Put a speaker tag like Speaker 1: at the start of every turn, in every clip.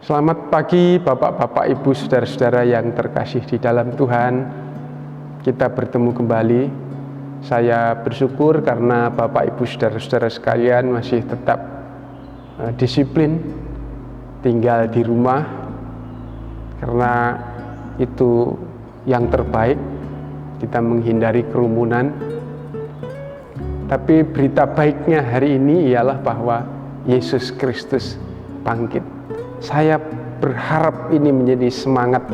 Speaker 1: Selamat pagi Bapak-Bapak, Ibu, Saudara-saudara yang terkasih di dalam Tuhan. Kita bertemu kembali. Saya bersyukur karena Bapak, Ibu, Saudara-saudara sekalian masih tetap disiplin tinggal di rumah, karena itu yang terbaik, kita menghindari kerumunan. Tapi berita baiknya hari ini ialah bahwa Yesus Kristus bangkit. Saya berharap ini menjadi semangat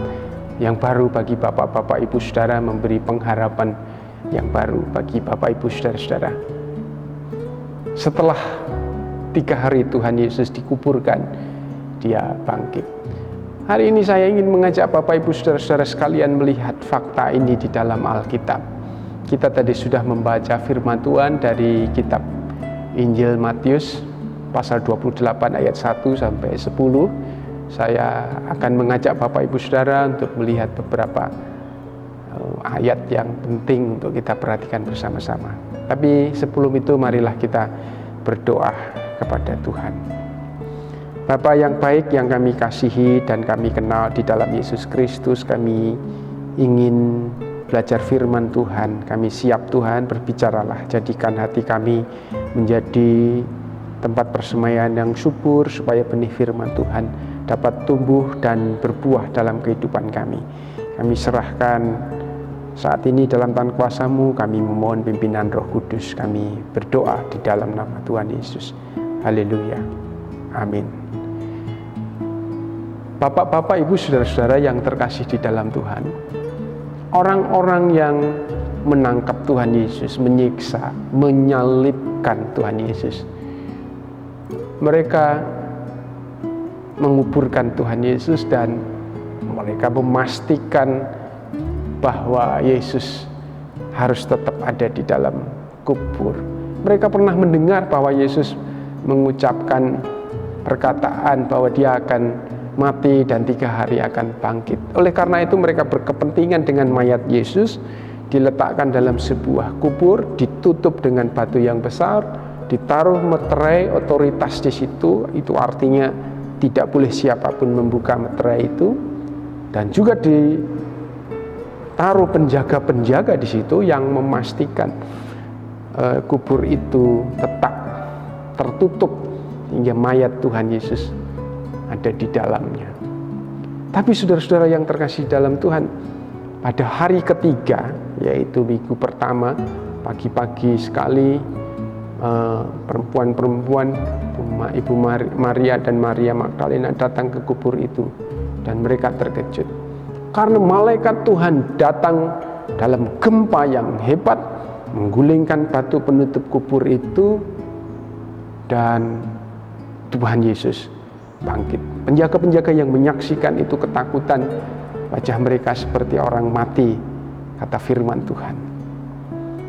Speaker 1: yang baru bagi Bapak-Bapak, Ibu, Saudara, memberi pengharapan yang baru bagi Bapak, Ibu, Saudara-saudara. Setelah 3 hari Tuhan Yesus dikuburkan, Dia bangkit. Hari ini saya ingin mengajak Bapak, Ibu, Saudara-saudara sekalian melihat fakta ini di dalam Alkitab. Kita tadi sudah membaca firman Tuhan dari kitab Injil Matius pasal 28 ayat 1 sampai 10. Saya akan mengajak Bapak, Ibu, Saudara untuk melihat beberapa ayat yang penting untuk kita perhatikan bersama-sama. Tapi sebelum itu marilah kita berdoa kepada Tuhan. Bapa yang baik yang kami kasihi dan kami kenal di dalam Yesus Kristus, kami ingin belajar firman Tuhan. Kami siap Tuhan, berbicaralah, jadikan hati kami menjadi tempat persemaian yang subur supaya benih firman Tuhan dapat tumbuh dan berbuah dalam kehidupan kami. Kami serahkan saat ini dalam tangan kuasa-Mu, kami memohon pimpinan Roh Kudus. Kami berdoa di dalam nama Tuhan Yesus. Haleluya. Amin. Bapak-bapak, Ibu, Saudara-saudara yang terkasih di dalam Tuhan, orang-orang yang menangkap Tuhan Yesus, menyiksa, menyalibkan Tuhan Yesus, mereka menguburkan Tuhan Yesus dan mereka memastikan bahwa Yesus harus tetap ada di dalam kubur. Mereka pernah mendengar bahwa Yesus mengucapkan perkataan bahwa Dia akan mati dan 3 hari akan bangkit. Oleh karena itu mereka berkepentingan dengan mayat Yesus, diletakkan dalam sebuah kubur, ditutup dengan batu yang besar, ditaruh meterai otoritas di situ. Itu artinya tidak boleh siapapun membuka meterai itu, dan juga ditaruh penjaga-penjaga di situ yang memastikan kubur itu tetap tertutup hingga mayat Tuhan Yesus ada di dalamnya. Tapi saudara-saudara yang terkasih dalam Tuhan, pada hari ketiga, yaitu minggu pertama, pagi-pagi sekali, perempuan-perempuan Ibu Maria dan Maria Magdalena datang ke kubur itu, dan mereka terkejut karena malaikat Tuhan datang dalam gempa yang hebat, menggulingkan batu penutup kubur itu, dan Tuhan Yesus bangkit. Penjaga-penjaga yang menyaksikan itu ketakutan, wajah mereka seperti orang mati, kata firman Tuhan.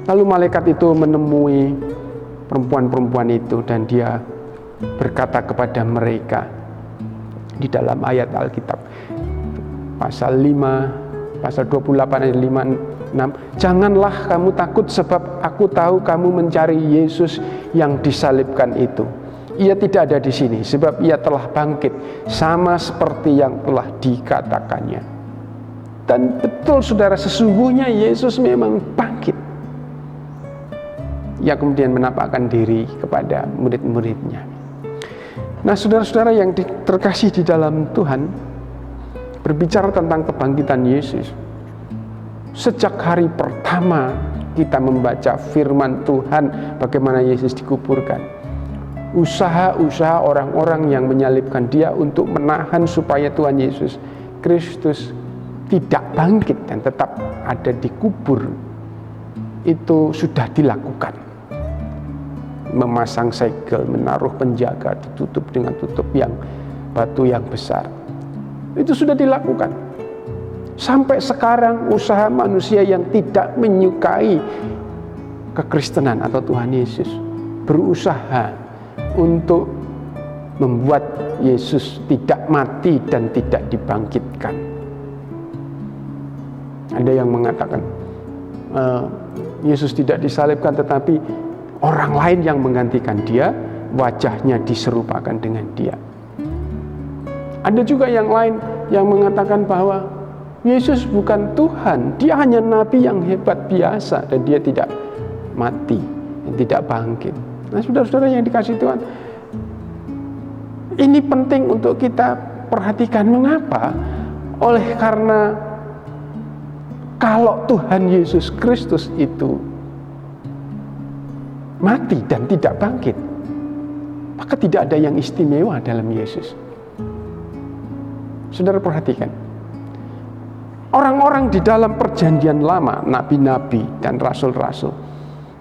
Speaker 1: Lalu malaikat itu menemui perempuan-perempuan itu dan dia berkata kepada mereka di dalam ayat Alkitab pasal 28 ayat 5-6, janganlah kamu takut, sebab aku tahu kamu mencari Yesus yang disalibkan itu. Ia tidak ada di sini, sebab Ia telah bangkit, sama seperti yang telah dikatakannya. Dan betul saudara, sesungguhnya Yesus memang bangkit. Ia kemudian menampakkan diri kepada murid-muridnya. Nah, saudara-saudara yang terkasih di dalam Tuhan, berbicara tentang kebangkitan Yesus, sejak hari pertama kita membaca firman Tuhan bagaimana Yesus dikuburkan, usaha-usaha orang-orang yang menyalibkan Dia untuk menahan supaya Tuhan Yesus Kristus tidak bangkit dan tetap ada di kubur, itu sudah dilakukan. Memasang segel, menaruh penjaga, ditutup dengan tutup yang batu yang besar, itu sudah dilakukan. Sampai sekarang usaha manusia yang tidak menyukai kekristenan atau Tuhan Yesus berusaha untuk membuat Yesus tidak mati dan tidak dibangkitkan. Ada yang mengatakan Yesus tidak disalibkan, tetapi orang lain yang menggantikan Dia, wajahnya diserupakan dengan Dia. Ada juga yang lain yang mengatakan bahwa Yesus bukan Tuhan, dia hanya nabi yang hebat biasa dan dia tidak mati, tidak bangkit. Nah, saudara-saudara yang dikasihi Tuhan, ini penting untuk kita perhatikan. Mengapa? Oleh karena kalau Tuhan Yesus Kristus itu mati dan tidak bangkit, maka tidak ada yang istimewa dalam Yesus. Saudara perhatikan, orang-orang di dalam perjanjian lama, nabi-nabi dan rasul-rasul,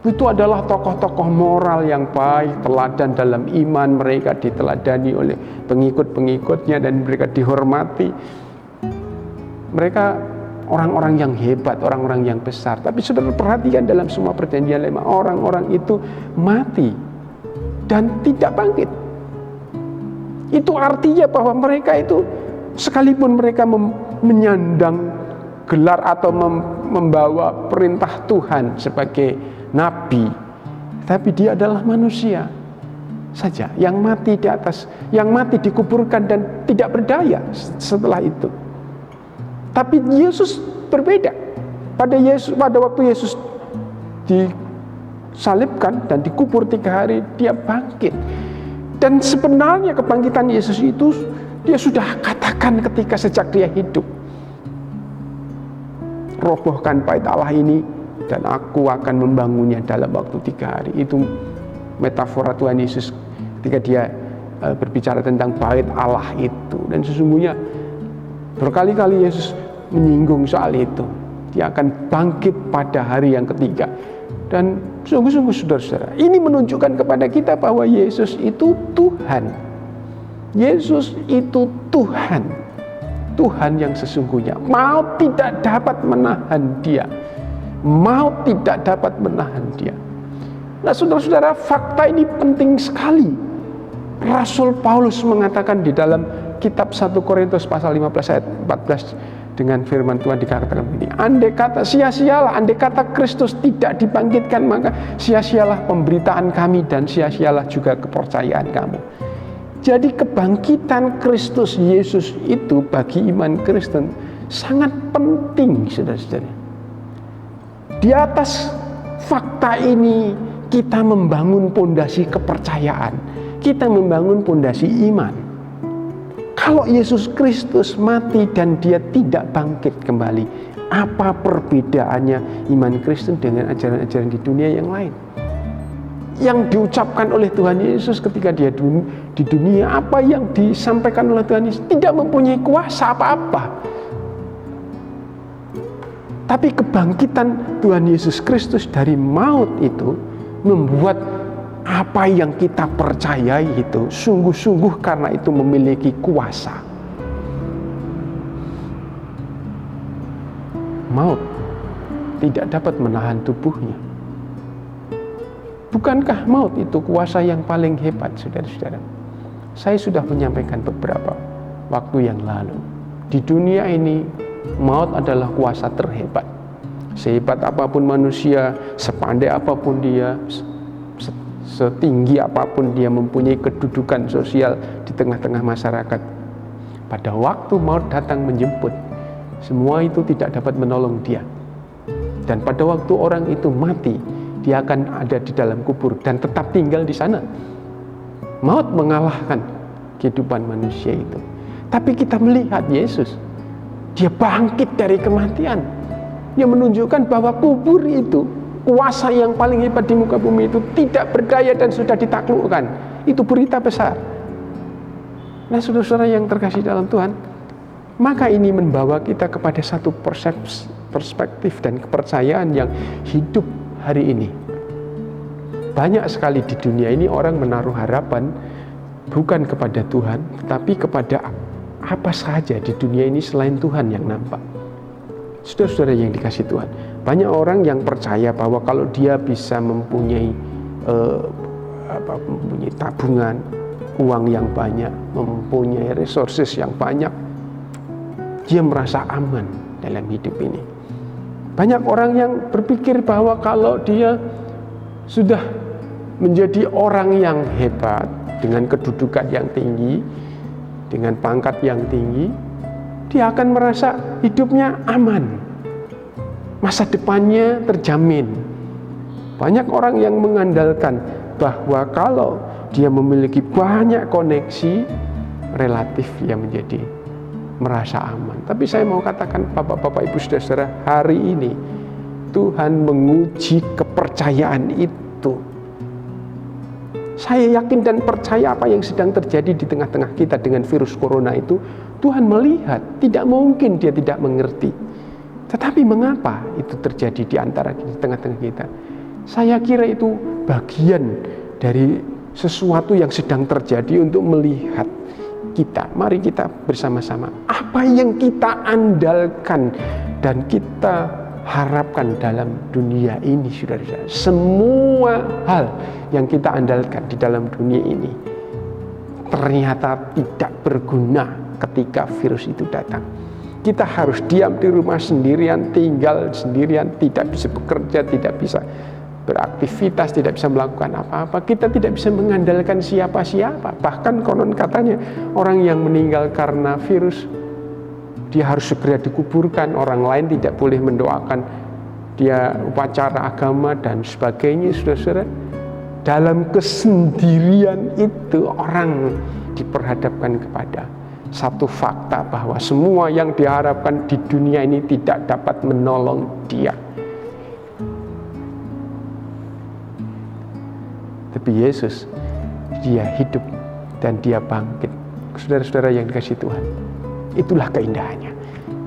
Speaker 1: itu adalah tokoh-tokoh moral yang baik, teladan dalam iman, mereka diteladani oleh pengikut-pengikutnya dan mereka dihormati. Mereka orang-orang yang hebat, orang-orang yang besar. Tapi saudara perhatikan dalam semua perjanjian lama, orang-orang itu mati dan tidak bangkit. Itu artinya bahwa mereka itu, sekalipun mereka menyandang gelar atau membawa perintah Tuhan sebagai nabi, tapi dia adalah manusia saja yang mati di atas, yang mati dikuburkan dan tidak berdaya setelah itu. Tapi Yesus berbeda. Pada waktu Yesus disalibkan dan dikubur 3 hari, dia bangkit. Dan sebenarnya kebangkitan Yesus itu dia sudah katakan ketika sejak dia hidup. Robohkan bait Allah ini dan aku akan membangunnya dalam waktu 3 hari. Itu metafora Tuhan Yesus ketika dia berbicara tentang bait Allah itu. Dan sesungguhnya berkali-kali Yesus menyinggung soal itu. Dia akan bangkit pada hari yang ketiga. Dan sungguh-sungguh saudara-saudara, ini menunjukkan kepada kita bahwa Yesus itu Tuhan. Yesus itu Tuhan. Tuhan yang sesungguhnya. Maut tidak dapat menahan dia. Maut tidak dapat menahan dia. Nah saudara-saudara, fakta ini penting sekali. Rasul Paulus mengatakan di dalam kitab 1 Korintus pasal 15 ayat 14 dengan firman Tuhan dikatakan begini, andai kata sia-sialah, andai kata Kristus tidak dibangkitkan, maka sia-sialah pemberitaan kami dan sia-sialah juga kepercayaan kamu. Jadi kebangkitan Kristus Yesus itu bagi iman Kristen sangat penting, saudara-saudara. Di atas fakta ini kita membangun pondasi kepercayaan, kita membangun pondasi iman. Kalau Yesus Kristus mati dan dia tidak bangkit kembali, apa perbedaannya iman Kristen dengan ajaran-ajaran di dunia yang lain? Yang diucapkan oleh Tuhan Yesus ketika dia di dunia, apa yang disampaikan oleh Tuhan Yesus tidak mempunyai kuasa apa-apa. Tapi kebangkitan Tuhan Yesus Kristus dari maut itu membuat apa yang kita percayai itu sungguh-sungguh karena itu memiliki kuasa. Maut tidak dapat menahan tubuhnya. Bukankah maut itu kuasa yang paling hebat, saudara-saudara? Saya sudah menyampaikan beberapa waktu yang lalu. Di dunia ini, maut adalah kuasa terhebat. Sehebat apapun manusia, sepandai apapun dia, setinggi apapun dia mempunyai kedudukan sosial di tengah-tengah masyarakat, pada waktu maut datang menjemput, semua itu tidak dapat menolong dia. Dan pada waktu orang itu mati, dia akan ada di dalam kubur dan tetap tinggal di sana. Maut mengalahkan kehidupan manusia itu. Tapi kita melihat Yesus, dia bangkit dari kematian. Dia menunjukkan bahwa kubur itu, kuasa yang paling hebat di muka bumi itu tidak berdaya dan sudah ditaklukkan. Itu berita besar. Nah saudara-saudara yang terkasih dalam Tuhan, maka ini membawa kita kepada satu perspektif dan kepercayaan yang hidup hari ini. Banyak sekali di dunia ini orang menaruh harapan bukan kepada Tuhan, tetapi kepada apa saja di dunia ini selain Tuhan yang nampak. Saudara-saudara yang dikasih Tuhan, banyak orang yang percaya bahwa kalau dia bisa mempunyai tabungan, uang yang banyak, mempunyai resources yang banyak, dia merasa aman dalam hidup ini. Banyak orang yang berpikir bahwa kalau dia sudah menjadi orang yang hebat dengan kedudukan yang tinggi, dengan pangkat yang tinggi, dia akan merasa hidupnya aman, masa depannya terjamin. Banyak orang yang mengandalkan bahwa kalau dia memiliki banyak koneksi, relatif dia menjadi merasa aman. Tapi saya mau katakan, Bapak-bapak, Ibu, saudara, hari ini Tuhan menguji kepercayaan itu. Saya yakin dan percaya apa yang sedang terjadi di tengah-tengah kita dengan virus corona itu, Tuhan melihat, tidak mungkin dia tidak mengerti. Tetapi mengapa itu terjadi di antara kita, di tengah-tengah kita? Saya kira itu bagian dari sesuatu yang sedang terjadi untuk melihat kita. Mari kita bersama-sama, apa yang kita andalkan dan kita harapkan dalam dunia ini, saudara-saudara. Semua hal yang kita andalkan di dalam dunia ini ternyata tidak berguna ketika virus itu datang. Kita harus diam di rumah sendirian, tinggal sendirian, tidak bisa bekerja, tidak bisa beraktivitas, tidak bisa melakukan apa-apa. Kita tidak bisa mengandalkan siapa-siapa. Bahkan konon katanya orang yang meninggal karena virus, dia harus segera dikuburkan, orang lain tidak boleh mendoakan dia upacara agama dan sebagainya, saudara-saudara. Dalam kesendirian itu orang diperhadapkan kepada satu fakta bahwa semua yang diharapkan di dunia ini tidak dapat menolong dia. Tapi Yesus, dia hidup dan dia bangkit. Saudara-saudara yang dikasihi Tuhan, itulah keindahannya.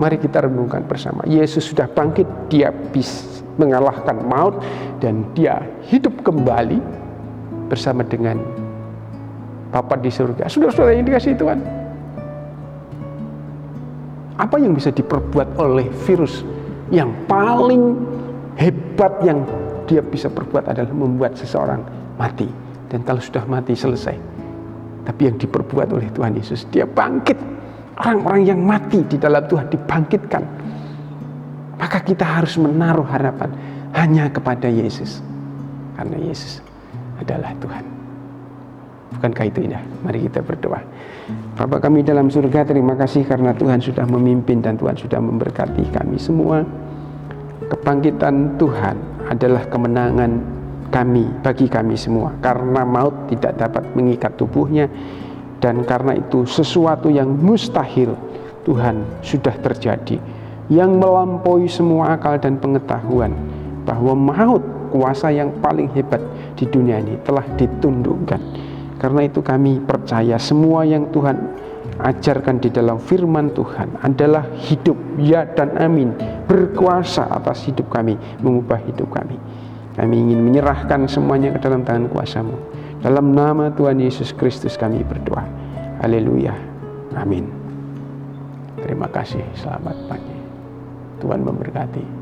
Speaker 1: Mari kita renungkan bersama. Yesus sudah bangkit, dia bisa mengalahkan maut dan dia hidup kembali bersama dengan Bapa di surga. Saudara-saudara yang dikasihi Tuhan, apa yang bisa diperbuat oleh virus? Yang paling hebat yang dia bisa perbuat adalah membuat seseorang mati. Dan kalau sudah mati, selesai. Tapi yang diperbuat oleh Tuhan Yesus, dia bangkit. Orang-orang yang mati di dalam Tuhan dibangkitkan. Maka kita harus menaruh harapan hanya kepada Yesus. Karena Yesus adalah Tuhan. Bukankah itu indah? Mari kita berdoa. Bapa kami dalam surga, terima kasih karena Tuhan sudah memimpin dan Tuhan sudah memberkati kami semua. Kebangkitan Tuhan adalah kemenangan kami, bagi kami semua. Karena maut tidak dapat mengikat tubuhnya, dan karena itu sesuatu yang mustahil Tuhan sudah terjadi, yang melampaui semua akal dan pengetahuan, bahwa maut, kuasa yang paling hebat di dunia ini, telah ditundukkan. Karena itu kami percaya semua yang Tuhan ajarkan di dalam firman Tuhan adalah hidup, ya dan amin, berkuasa atas hidup kami, mengubah hidup kami. Kami ingin menyerahkan semuanya ke dalam tangan kuasa-Mu. Dalam nama Tuhan Yesus Kristus kami berdoa. Haleluya. Amin. Terima kasih. Selamat pagi. Tuhan memberkati.